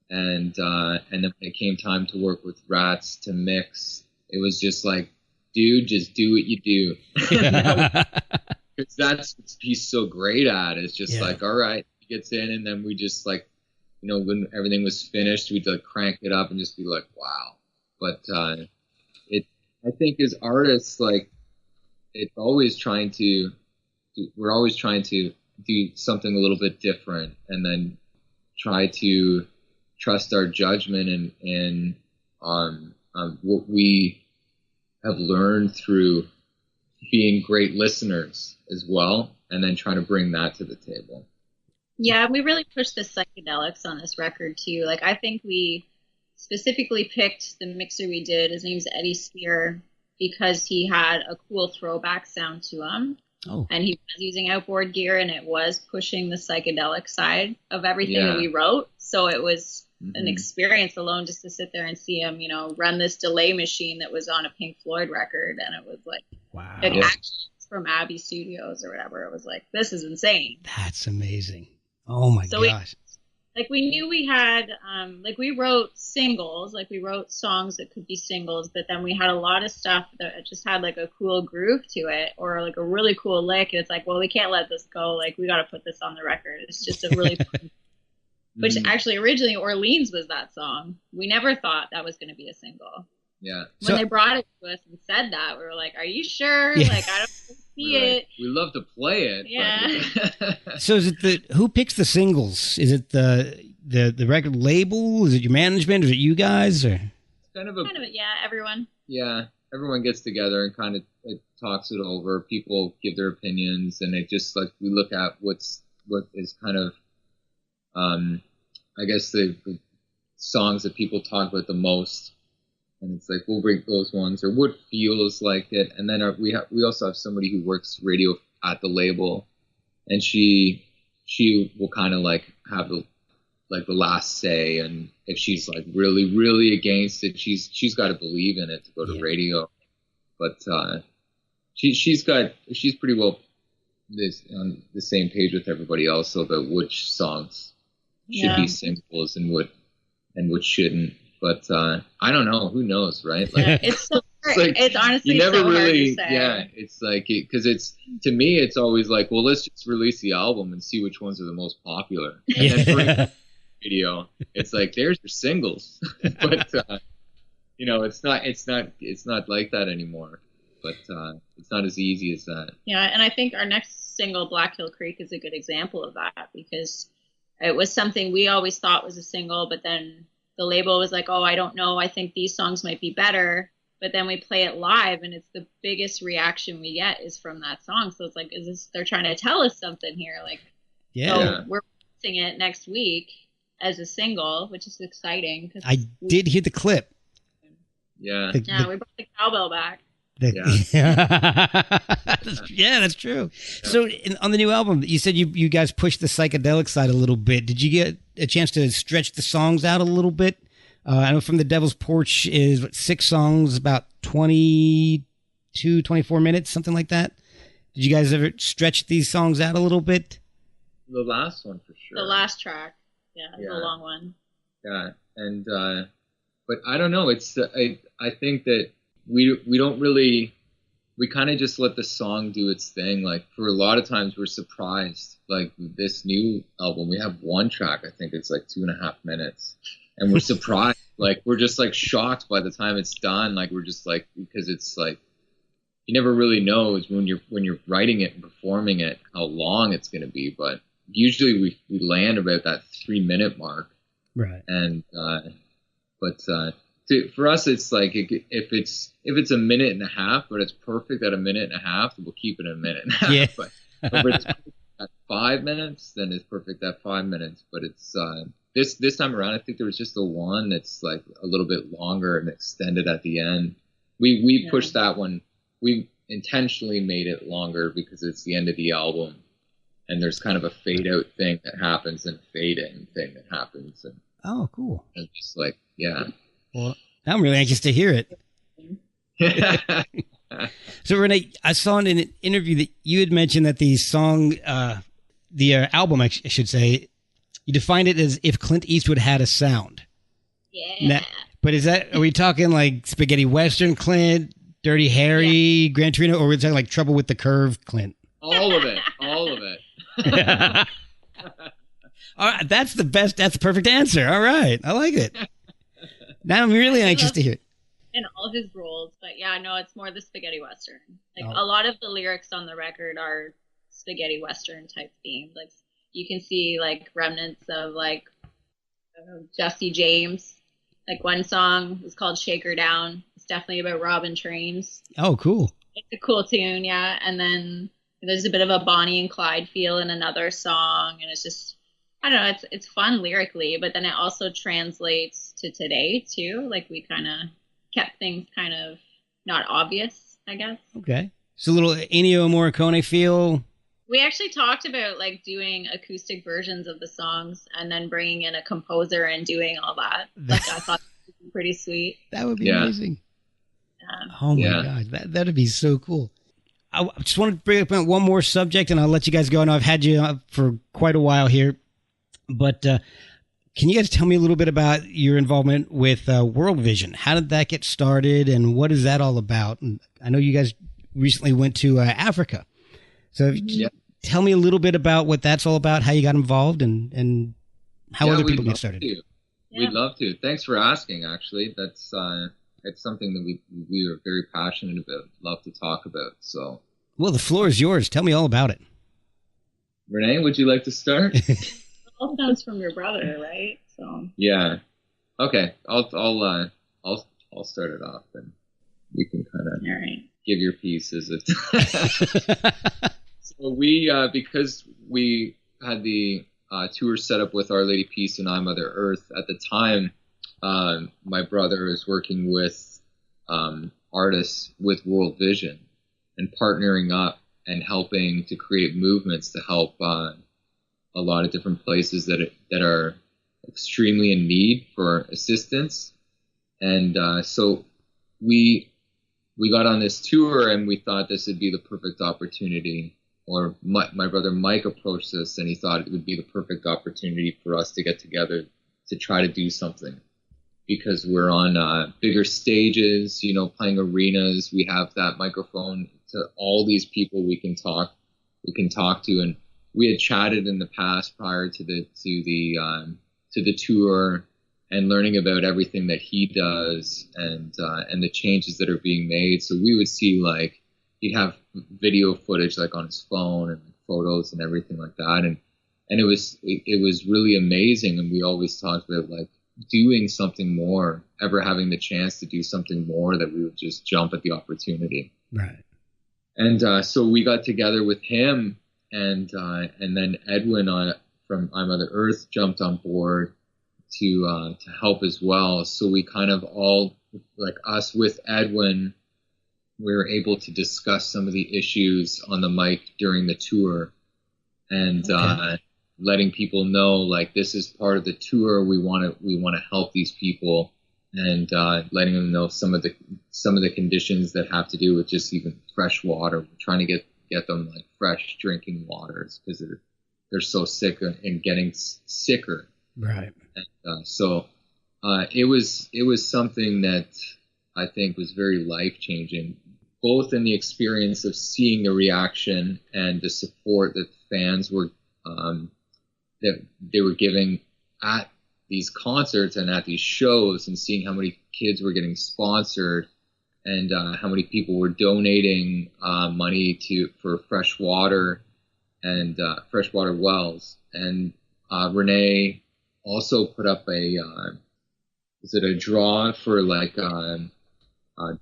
B: and then when it came time to work with Rats to mix, it was just like, dude, just do what you do. Because that's what he's so great at. It's just like, all right, he gets in, and then we just like, you know, when everything was finished, we'd like crank it up and just be like, wow. But I think as artists, like, we're always trying to do something a little bit different, and then try to trust our judgment and what we have learned through being great listeners as well, and then trying to bring that to the table.
C: Yeah, we really pushed the psychedelics on this record too. Like, I think we specifically picked the mixer we did. His name's Eddie Spear, because he had a cool throwback sound to him.
A: Oh.
C: And he was using outboard gear, and it was pushing the psychedelic side of everything that we wrote. So it was an experience alone just to sit there and see him, you know, run this delay machine that was on a Pink Floyd record. And it was like,
A: wow.
C: From Abbey Studios or whatever. It was like, this is insane.
A: That's amazing. Oh my gosh.
C: We knew we had, we wrote singles, like we wrote songs that could be singles, but then we had a lot of stuff that just had like a cool groove to it, or like a really cool lick. And it's like, well, we can't let this go. Like, we got to put this on the record. It's just a really fun, which actually originally Orleans was that song. We never thought that was going to be a single.
B: Yeah.
C: When they brought it to us and said that, we were like, are you sure? Yeah. Like, I don't see it.
B: We love to play it.
C: Yeah.
B: But
A: so is it who picks the singles? Is it the record label? Is it your management? Is it you guys? Or
B: kind of
C: everyone.
B: Yeah. Everyone gets together and kind of talks it over. People give their opinions, and it just like, we look at what is kind of, I guess the songs that people talk about the most. And it's like, we'll bring those ones, or what feels like it. And then we also have somebody who works radio at the label, and she will kind of like have the last say. And if she's like really, really against it, she's got to believe in it to go to radio. But she's pretty well on the same page with everybody else about which songs should be singles and what shouldn't. But I don't know. Who knows, right? Like,
C: it's honestly
B: you never
C: so
B: really,
C: hard to say.
B: Yeah. It's like, because to me, it's always like, well, let's just release the album and see which ones are the most popular, and then bring the video. It's like, there's your singles, but you know, it's not like that anymore. But it's not as easy as that.
C: Yeah, and I think our next single, Black Hill Creek, is a good example of that, because it was something we always thought was a single, but then the label was like, oh, I don't know, I think these songs might be better. But then we play it live, and it's the biggest reaction we get is from that song. So it's like, they're trying to tell us something here? Like, so we're releasing it next week as a single, which is exciting.
A: I did hear the clip.
B: Yeah.
C: We brought the cowbell back.
A: Yeah, that's true. So on the new album, you said you guys pushed the psychedelic side a little bit. Did you get a chance to stretch the songs out a little bit? I know From the Devil's Porch is 6 songs, about 24 minutes, something like that. Did you guys ever stretch these songs out a little bit?
B: The last one for sure.
C: The last track. Yeah, the long one.
B: Yeah. And, but I don't know. It's, I think that we don't really, we kind of just let the song do its thing. Like for a lot of times we're surprised, like this new album, we have one track, I think it's like 2.5 minutes, and we're surprised. Like we're just like shocked by the time it's done. Like we're just like, because it's like, you never really know when you're writing it and performing it, how long it's going to be. But usually we land about that 3-minute mark.
A: Right.
B: And, for us, it's like if it's a minute and a half, but it's perfect at a minute and a half, we'll keep it a minute and a half.
A: Yeah.
B: But if it's at 5 minutes, then it's perfect at 5 minutes. But it's this time around, I think there was just the one that's like a little bit longer and extended at the end. We pushed that one. We intentionally made it longer because it's the end of the album, and there's kind of a fade out thing that happens and a fade in thing that happens. And,
A: oh, cool.
B: And just like, yeah.
A: Well, I'm really anxious to hear it. So, Renee, I saw in an interview that you had mentioned that the song, the album, I should say, you defined it as if Clint Eastwood had a sound.
C: Yeah.
A: Now, but are we talking like spaghetti western Clint, Dirty Harry, Gran Torino, or are we talking like Trouble with the Curve Clint?
B: All of it. All of it.
A: All right, that's the best. That's the perfect answer. All right. I like it. Now I'm really anxious to hear it.
C: In all of his roles, but yeah, no, it's more the spaghetti western. Like a lot of the lyrics on the record are spaghetti western type themed. Like you can see like remnants of like Jesse James. Like one song is called "Shake Her Down." It's definitely about robbing trains.
A: Oh, cool!
C: It's a cool tune, yeah. And then there's a bit of a Bonnie and Clyde feel in another song, and it's just, I don't know, it's fun lyrically, but then it also translates to today too. Like we kind of kept things kind of not obvious, I guess.
A: Okay, so a little Ennio Morricone feel.
C: We actually talked about like doing acoustic versions of the songs and then bringing in a composer and doing all that. Like I thought that would be pretty sweet.
A: That would be amazing. Oh my God, that'd be so cool. I just wanted to bring up one more subject, and I'll let you guys go. I know I've had you for quite a while here, but can you guys tell me a little bit about your involvement with World Vision? How did that get started, and what is that all about? And I know you guys recently went to Africa, so tell me a little bit about what that's all about, how you got involved, and how other people get started.
B: We'd love to. Thanks for asking. Actually, that's it's something that we are very passionate about. Love to talk about. So,
A: well, the floor is yours. Tell me all about it.
B: Renee, would you like to start?
C: It all sounds from your brother, right? So
B: yeah. Okay, I'll start it off, and you can kind of give your piece as it. So we, because we had the tour set up with Our Lady Peace and I, Mother Earth at the time, my brother is working with artists with World Vision and partnering up and helping to create movements to help a lot of different places that are extremely in need for assistance. And so we got on this tour, and we thought this would be the perfect opportunity. Or my brother Mike approached us, and he thought it would be the perfect opportunity for us to get together to try to do something, because we're on bigger stages, playing arenas. We have that microphone to all these people we can talk to, and we had chatted in the past prior to the tour, and learning about everything that he does and the changes that are being made. So we would see like, he'd have video footage like on his phone and photos and everything like that. And it was really amazing. And we always talked about like doing something more, ever having the chance to do something more, that we would just jump at the opportunity.
A: Right.
B: And so we got together with him, and then Edwin from I Mother Earth jumped on board to help as well. So we kind of all, like us with Edwin, we were able to discuss some of the issues on the mic during the tour, and letting people know, like, this is part of the tour. We want to help these people, and letting them know some of the conditions that have to do with just even fresh water. We're trying to get them like fresh drinking waters, because they're so sick and getting sicker.
A: Right.
B: And, so it was something that I think was very life changing, both in the experience of seeing the reaction and the support that fans were that they were giving at these concerts and at these shows, and seeing how many kids were getting sponsored, and how many people were donating money for fresh water and freshwater wells. And Renee also put up a draw for like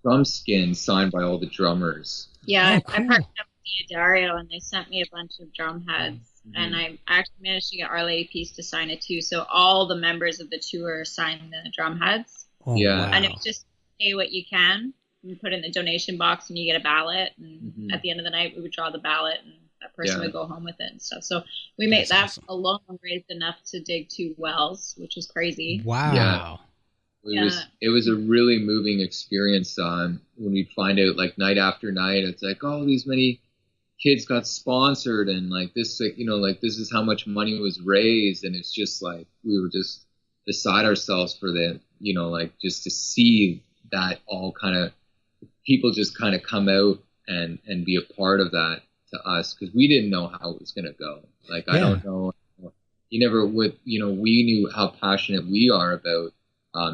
B: drum skins signed by all the drummers.
C: Yeah,
A: cool.
C: I partnered up with Dario, and they sent me a bunch of drum heads, and I actually managed to get Our Lady Peace to sign it too. So all the members of the tour signed the drum heads.
A: Oh,
B: Yeah.
A: wow.
C: And it was just pay what you can. You put it in the donation box, and you get a ballot. And at the end of the night, we would draw the ballot, and that person would go home with it and stuff. So we made that
A: awesome.
C: alone raised enough to dig 2 wells, which was crazy.
A: Wow.
B: Yeah. It was a really moving experience when we find out, like, night after night, it's like, oh, these many kids got sponsored, and like this, like, like, this is how much money was raised. And it's just like, we were just beside ourselves for the, like, just to see that all kind of people just kind of come out and be a part of that to us, because we didn't know how it was going to go. Like, I don't know, you never would, we knew how passionate we are about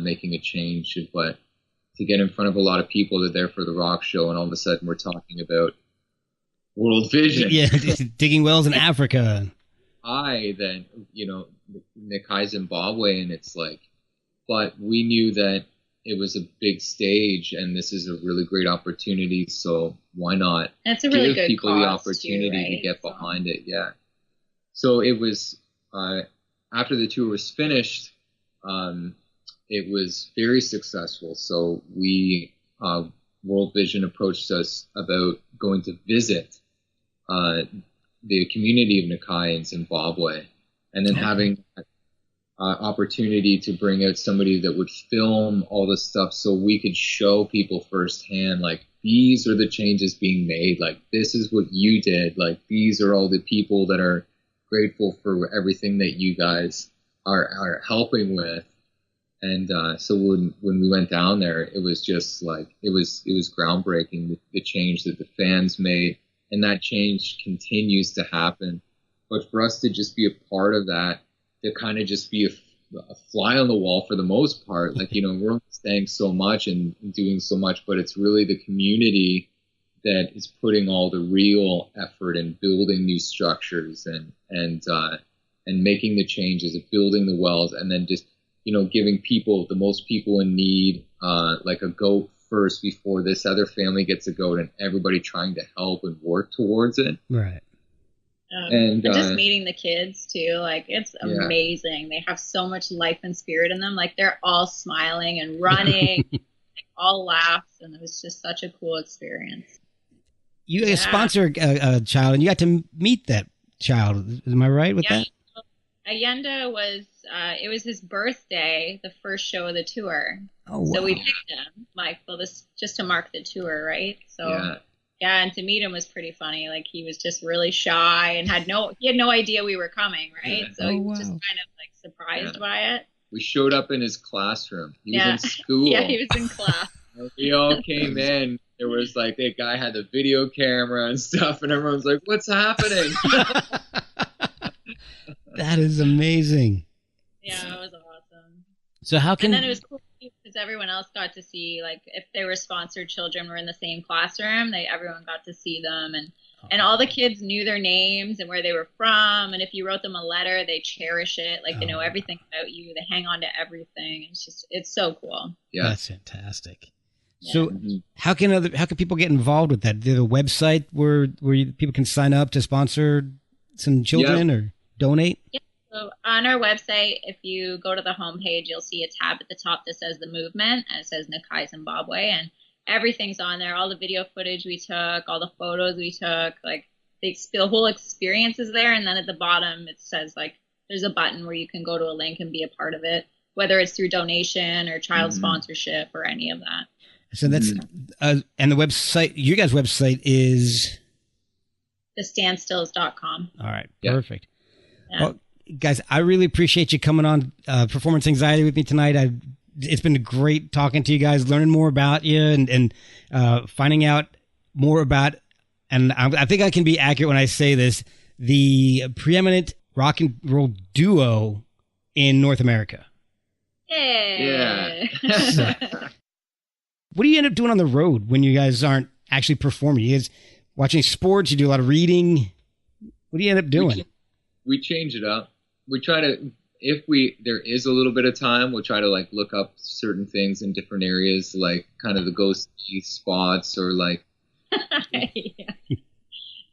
B: making a change, but to get in front of a lot of people that are there for the rock show, and all of a sudden we're talking about World Vision.
A: Yeah, digging wells in Africa.
B: Then, Nikai Zimbabwe, and it's like, but we knew that it was a big stage, and this is a really great opportunity, so why not
C: and it's a really
B: give
C: good
B: people the
C: cause
B: opportunity
C: too, right?
B: to get behind it. Yeah. So it was, after the tour was finished, it was very successful. So World Vision approached us about going to visit the community of Nikai in Zimbabwe, and then having opportunity to bring out somebody that would film all this stuff, so we could show people firsthand, like, these are the changes being made, like, this is what you did, like, these are all the people that are grateful for everything that you guys are helping with. And so when we went down there, it was just like, it was groundbreaking, the change that the fans made, and that change continues to happen. But for us to just be a part of that, to kind of just be a fly on the wall for the most part, like, we're saying so much and doing so much, but it's really the community that is putting all the real effort in building new structures and making the changes, of building the wells, and then just, giving people, the most people in need, like a goat first before this other family gets a goat, and everybody trying to help and work towards it.
A: Right.
C: And just meeting the kids too, like, it's amazing. They have so much life and spirit in them. Like, they're all smiling and running, all laughs, and it was just such a cool experience.
A: You sponsored a child, and you got to meet that child. Am I right with that?
C: Allende was, it was his birthday, the first show of the tour.
A: Oh, wow.
C: So we picked him, like, well, this just to mark the tour, right? So and to meet him was pretty funny. Like, he was just really shy and he had no idea we were coming, right? So he was just kind of like surprised by it.
B: We showed up in his classroom. He was in school.
C: Yeah, he was in class.
B: We all came in. There was like, that guy had the video camera and stuff, and everyone's like, what's happening?
A: That is amazing.
C: Yeah, it was awesome.
A: So how can...
C: And then it was cool because everyone else got to see, like, if they were sponsored children were in the same classroom, everyone got to see them, and all the kids knew their names and where they were from, and if you wrote them a letter, they cherish it, like, they know everything about you, they hang on to everything. It's so cool.
B: Yeah,
A: that's fantastic. So how can people get involved with that? Is there a website where people can sign up to sponsor some children or donate?
C: Yeah. So on our website, if you go to the homepage, you'll see a tab at the top that says the movement, and it says Nikai Zimbabwe, and everything's on there. All the video footage we took, all the photos we took, like the whole experience is there. And then at the bottom, it says like, there's a button where you can go to a link and be a part of it, whether it's through donation or child sponsorship or any of that.
A: So that's, and the website, your guys' website is?
C: Standstills.com.
A: All right. Perfect. Yeah. Well, guys, I really appreciate you coming on Performance Anxiety with me tonight. It's been great talking to you guys, learning more about you and finding out more about, and I think I can be accurate when I say this, the preeminent rock and roll duo in North America.
C: Yeah.
A: What do you end up doing on the road when you guys aren't actually performing? You guys watching sports? You do a lot of reading? What do you end up doing?
B: We change it up. We try to, if there is a little bit of time, we'll try to like look up certain things in different areas, like kind of the ghosty spots or like.
C: Yeah.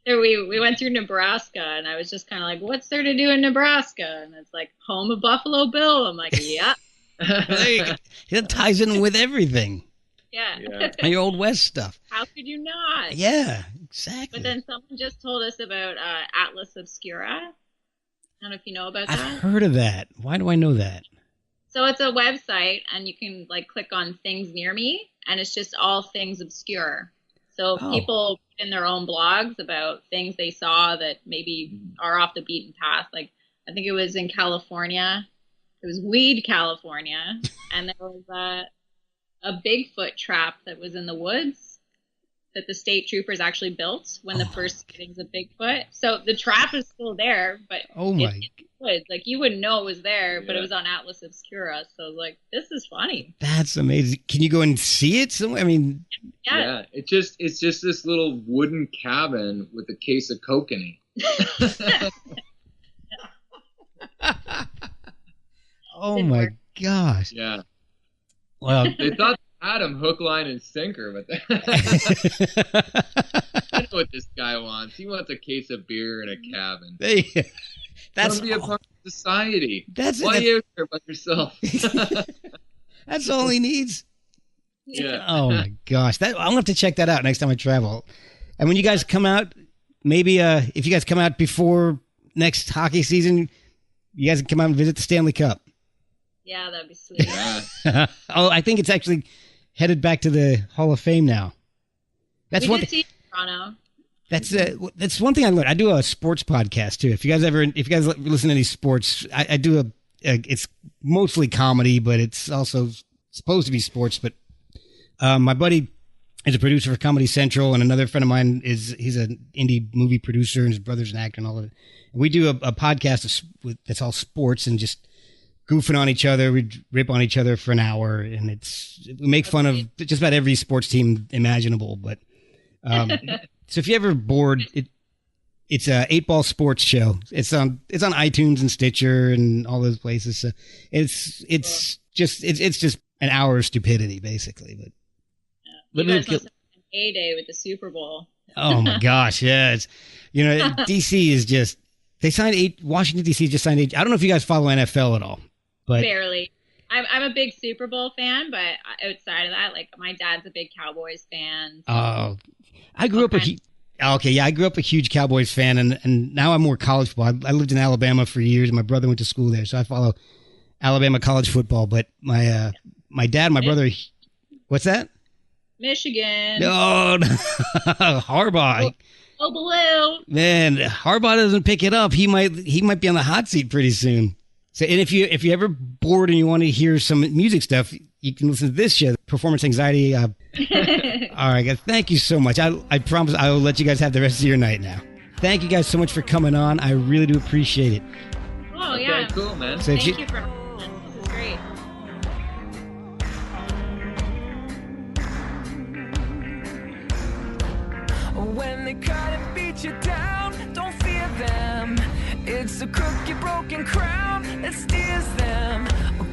C: We went through Nebraska, and I was just kind of like, what's there to do in Nebraska? And it's like, home of Buffalo Bill. I'm like, yeah.
A: It ties in with everything.
C: Yeah.
A: And your Old West stuff.
C: How could you not?
A: Yeah, exactly.
C: But then someone just told us about Atlas Obscura. I don't know if you know about that.
A: I've heard of that. Why do I know that?
C: So it's a website, and you can like click on things near me, and it's just all things obscure. So people put in their own blogs about things they saw that maybe are off the beaten path. Like I think it was in California. It was Weed, California, and there was a Bigfoot trap that was in the woods that the state troopers actually built when the first sightings of Bigfoot. So the trap is still there, but it's in the woods. Like you wouldn't know it was there, but it was on Atlas Obscura. So I was like, this is funny.
A: That's amazing. Can you go and see it somewhere? I mean,
B: yeah. It's just this little wooden cabin with a case of coke in it.
A: Oh my gosh.
B: Yeah.
A: Well,
B: they thought they had him hook, line, and sinker, but I know what this guy wants. He wants a case of beer and a cabin.
A: That's
B: be a part of society. Why are you here by yourself?
A: That's all he needs.
B: Yeah.
A: Oh my gosh, I'm gonna have to check that out next time I travel. And when you guys come out, maybe if you guys come out before next hockey season, you guys can come out and visit the Stanley Cup.
C: Yeah, that'd be sweet.
B: Yeah.
A: I think it's actually headed back to the Hall of Fame now. That's
C: we did see Toronto.
A: That's one thing I learned. I do a sports podcast too. If you guys listen to any sports, I do it's mostly comedy, but it's also supposed to be sports. But my buddy is a producer for Comedy Central, and another friend of mine he's an indie movie producer, and his brother's an actor and all of it. And we do a podcast that's all sports and just goofing on each other. We rip on each other for an hour, and we make fun of just about every sports team imaginable. But so if you're ever bored, it's a 8-Ball Sports Show. It's on iTunes and Stitcher and all those places. So it's just an hour of stupidity basically. But
C: you guys must have an A-Day with the Super Bowl.
A: Oh my gosh, yeah. It's DC is just Washington DC just signed I don't know if you guys follow NFL at all. But
C: barely. I'm a big Super Bowl fan, but outside of that, like my dad's a big Cowboys fan. So
A: I grew up I grew up a huge Cowboys fan, and now I'm more college football. I lived in Alabama for years, and my brother went to school there, so I follow Alabama college football. But my dad, and my brother, what's that?
C: Michigan.
A: No, Harbaugh.
C: Oh, blue.
A: Man, Harbaugh doesn't pick it up. He might be on the hot seat pretty soon. So, and if you're ever bored and you want to hear some music stuff, you can listen to this show, Performance Anxiety. All right, guys. Thank you so much. I promise I will let you guys have the rest of your night now. Thank you guys so much for coming on. I really do appreciate it.
C: Oh, yeah.
B: Okay, cool, man.
C: So Thank you for this is great.
D: When they cut and beat you down, don't fear them. It's a crooked, broken crown that steers them. Oh,